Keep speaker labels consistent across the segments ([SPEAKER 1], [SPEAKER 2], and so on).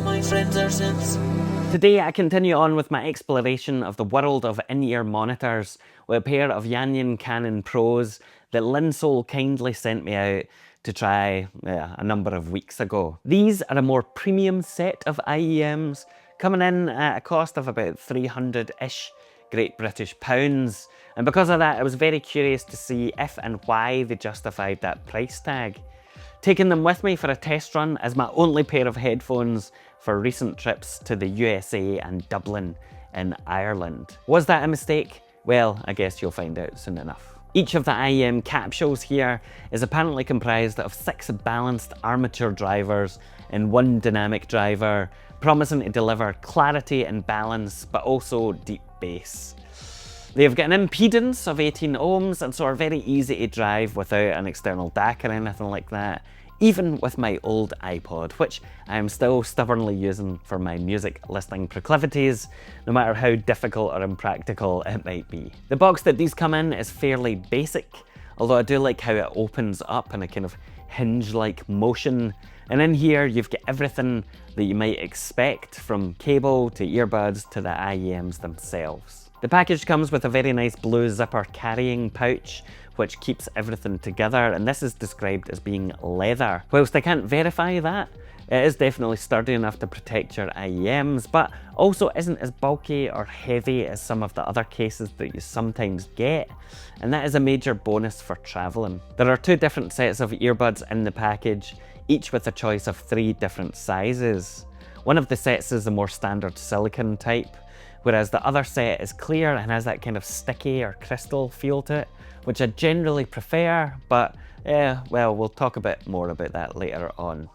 [SPEAKER 1] my friends are simps.
[SPEAKER 2] Today I continue on with my exploration of the world of in-ear monitors with a pair of Yanyin Canon Pros that Linsole kindly sent me out to try a number of weeks ago. These are a more premium set of IEMs, coming in at a cost of about 300-ish Great British pounds, and because of that I was very curious to see if and why they justified that price tag. Taking them with me for a test run as my only pair of headphones for recent trips to the USA and Dublin in Ireland. Was that a mistake? Well, I guess you'll find out soon enough. Each of the IEM capsules here is apparently comprised of 6 balanced armature drivers and 1 dynamic driver, promising to deliver clarity and balance, but also deep bass. They've got an impedance of 18 ohms and so are very easy to drive without an external DAC or anything like that, even with my old iPod, which I am still stubbornly using for my music listening proclivities, no matter how difficult or impractical it might be. The box that these come in is fairly basic, although I do like how it opens up in a kind of hinge-like motion. And in here you've got everything that you might expect, from cable to earbuds to the IEMs themselves. The package comes with a very nice blue zipper carrying pouch, which keeps everything together, and this is described as being leather. Whilst I can't verify that, it is definitely sturdy enough to protect your IEMs, but also isn't as bulky or heavy as some of the other cases that you sometimes get, and that is a major bonus for travelling. There are 2 different sets of earbuds in the package, each with a choice of 3 different sizes. One of the sets is the more standard silicone type, whereas the other set is clear and has that kind of sticky or crystal feel to it, which I generally prefer, but well, we'll talk a bit more about that later on.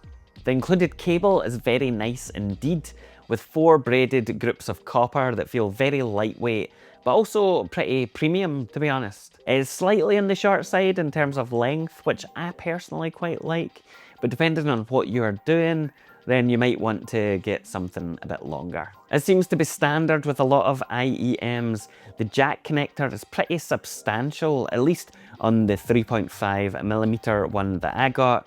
[SPEAKER 2] The included cable is very nice indeed, with 4 braided groups of copper that feel very lightweight, but also pretty premium, to be honest. It is slightly on the short side in terms of length, which I personally quite like, but depending on what you are doing, then you might want to get something a bit longer. As seems to be standard with a lot of IEMs, the jack connector is pretty substantial, at least on the 3.5mm one that I got,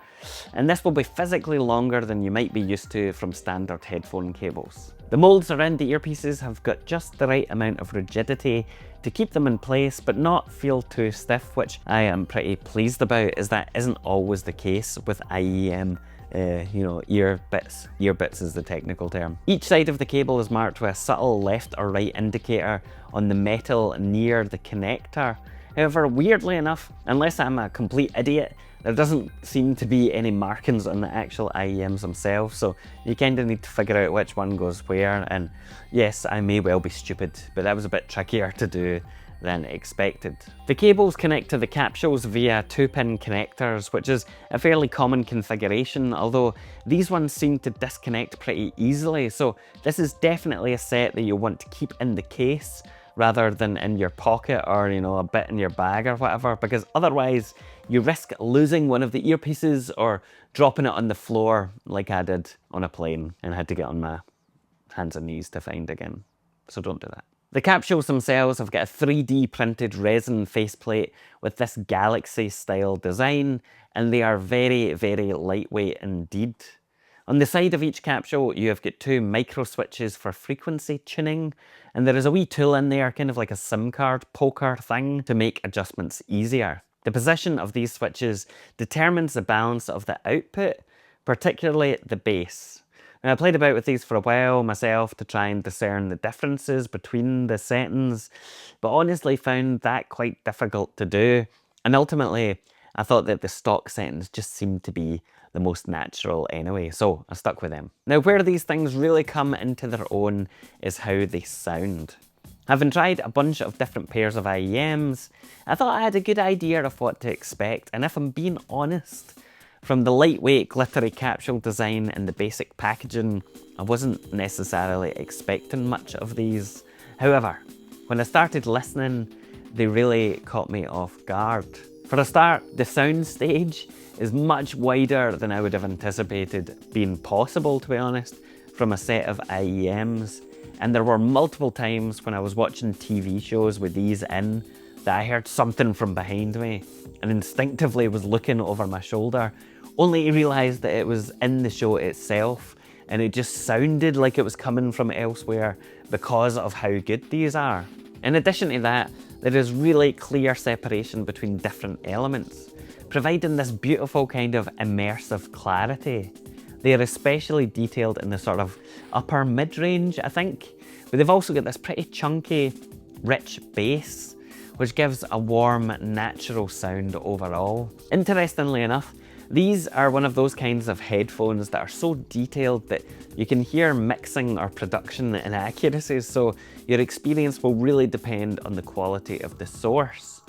[SPEAKER 2] and this will be physically longer than you might be used to from standard headphone cables. The molds around the earpieces have got just the right amount of rigidity to keep them in place but not feel too stiff, which I am pretty pleased about, as that isn't always the case with IEM ear bits. Ear bits is the technical term. Each side of the cable is marked with a subtle left or right indicator on the metal near the connector. However, weirdly enough, unless I'm a complete idiot, there doesn't seem to be any markings on the actual IEMs themselves, so you kind of need to figure out which one goes where, and yes, I may well be stupid, but that was a bit trickier to do than expected. The cables connect to the capsules via 2-pin connectors, which is a fairly common configuration, although these ones seem to disconnect pretty easily, so this is definitely a set that you want to keep in the case rather than in your pocket or a bit in your bag or whatever, because otherwise you risk losing one of the earpieces or dropping it on the floor like I did on a plane and had to get on my hands and knees to find again. So don't do that. The capsules themselves have got a 3D printed resin faceplate with this galaxy style design, and they are very, very lightweight indeed. On the side of each capsule you have got 2 micro switches for frequency tuning, and there is a wee tool in there, kind of like a SIM card poker thing, to make adjustments easier. The position of these switches determines the balance of the output, particularly the bass. Now, I played about with these for a while myself to try and discern the differences between the settings, but honestly found that quite difficult to do, and ultimately I thought that the stock settings just seemed to be the most natural anyway, so I stuck with them. Now, where these things really come into their own is how they sound. Having tried a bunch of different pairs of IEMs, I thought I had a good idea of what to expect, and if I'm being honest, from the lightweight glittery capsule design and the basic packaging, I wasn't necessarily expecting much of these. However, when I started listening, they really caught me off guard. For a start, the sound stage is much wider than I would have anticipated being possible, to be honest, from a set of IEMs. And there were multiple times when I was watching TV shows with these in that I heard something from behind me and instinctively was looking over my shoulder, only to realise that it was in the show itself and it just sounded like it was coming from elsewhere because of how good these are. In addition to that, there is really clear separation between different elements, providing this beautiful kind of immersive clarity. They are especially detailed in the sort of upper mid-range, I think, but they've also got this pretty chunky, rich bass, which gives a warm, natural sound overall. Interestingly enough, these are one of those kinds of headphones that are so detailed that you can hear mixing or production inaccuracies, so your experience will really depend on the quality of the source.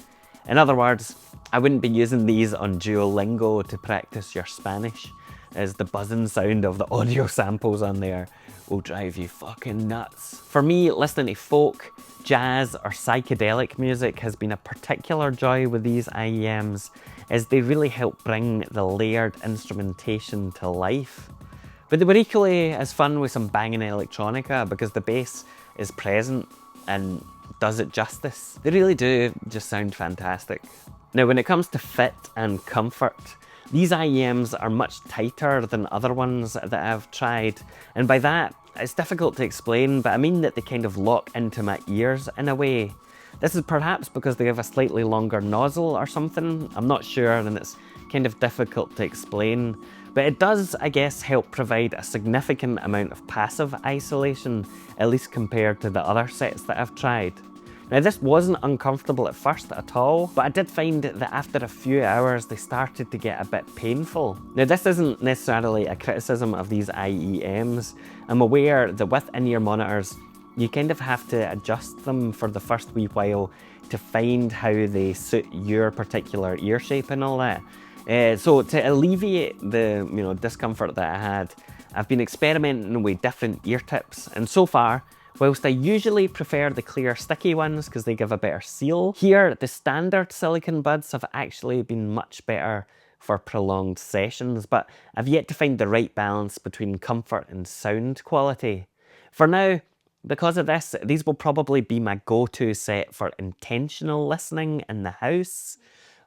[SPEAKER 2] In other words, I wouldn't be using these on Duolingo to practice your Spanish, as the buzzing sound of the audio samples on there will drive you fucking nuts. For me, listening to folk, jazz or psychedelic music has been a particular joy with these IEMs, as they really help bring the layered instrumentation to life. But they were equally as fun with some banging electronica because the bass is present and does it justice. They really do just sound fantastic. Now, when it comes to fit and comfort, these IEMs are much tighter than other ones that I've tried, and by that, it's difficult to explain, but I mean that they kind of lock into my ears in a way. This is perhaps because they have a slightly longer nozzle or something, I'm not sure, and it's kind of difficult to explain. But it does, I guess, help provide a significant amount of passive isolation, at least compared to the other sets that I've tried. Now, this wasn't uncomfortable at first at all, but I did find that after a few hours they started to get a bit painful. Now, this isn't necessarily a criticism of these IEMs. I'm aware that with in-ear monitors, you kind of have to adjust them for the first wee while to find how they suit your particular ear shape and all that. So to alleviate the discomfort that I had, I've been experimenting with different ear tips, and so far, whilst I usually prefer the clear sticky ones because they give a better seal, here the standard silicone buds have actually been much better for prolonged sessions, but I've yet to find the right balance between comfort and sound quality. For now, because of this, these will probably be my go-to set for intentional listening in the house,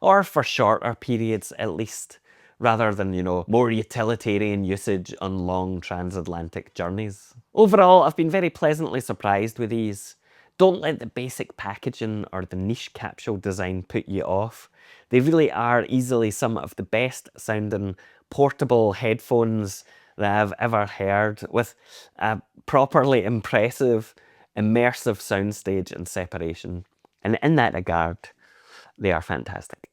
[SPEAKER 2] or for shorter periods at least, rather than, more utilitarian usage on long transatlantic journeys. Overall, I've been very pleasantly surprised with these. Don't let the basic packaging or the niche capsule design put you off. They really are easily some of the best sounding portable headphones that I've ever heard, with a properly impressive, immersive soundstage and separation. And in that regard, they are fantastic.